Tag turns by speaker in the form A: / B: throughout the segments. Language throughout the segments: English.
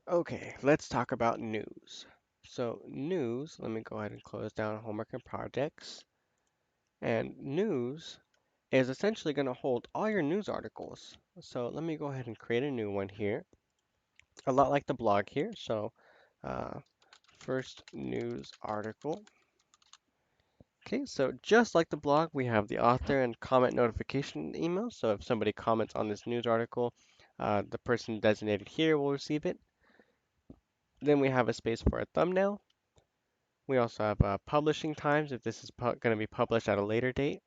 A: Okay, let's talk about news. So news, let me go ahead and close down homework and projects. And news is essentially going to hold all your news articles. So let me go ahead and create a new one here. A lot like the blog here. So uh, first news article. Okay, so just like the blog, we have the author and comment notification email. So if somebody comments on this news article, the person designated here will receive it. Then we have a space for a thumbnail. We also have publishing times if this is going to be published at a later date.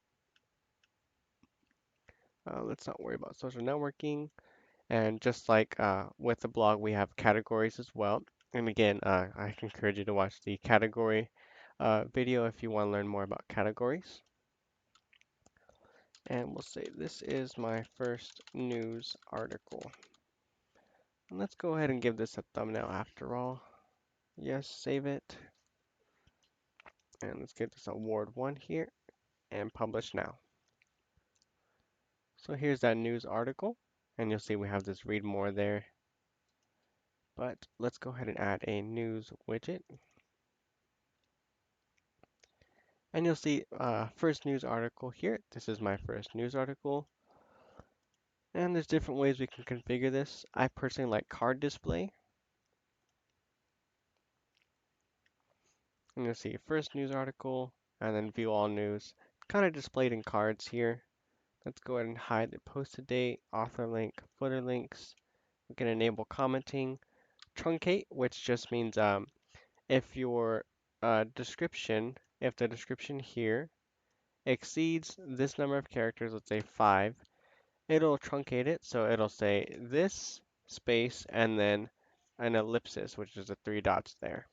A: Let's not worry about social networking. And just like with the blog, we have categories as well. And again, I encourage you to watch the category video if you want to learn more about categories. And we'll say this is my first news article. And let's go ahead and give this a thumbnail after all. Yes, save it. And let's give this award 1 here and publish now. So here's that news article. And you'll see we have this read more there. But let's go ahead and add a news widget. And you'll see first news article here. This is my first news article. And there's different ways we can configure this. I personally like card display. And you'll see first news article and then view all news. Kind of displayed in cards here. Let's go ahead and hide the posted date, author link, footer links. We can enable commenting. Truncate, which just means if your if the description here exceeds this number of characters, let's say 5, it'll truncate it. So it'll say this space and then an ellipsis, which is the 3 dots there.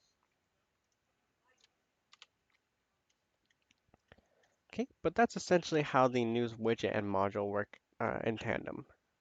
A: Okay, but that's essentially how the news widget and module work in tandem.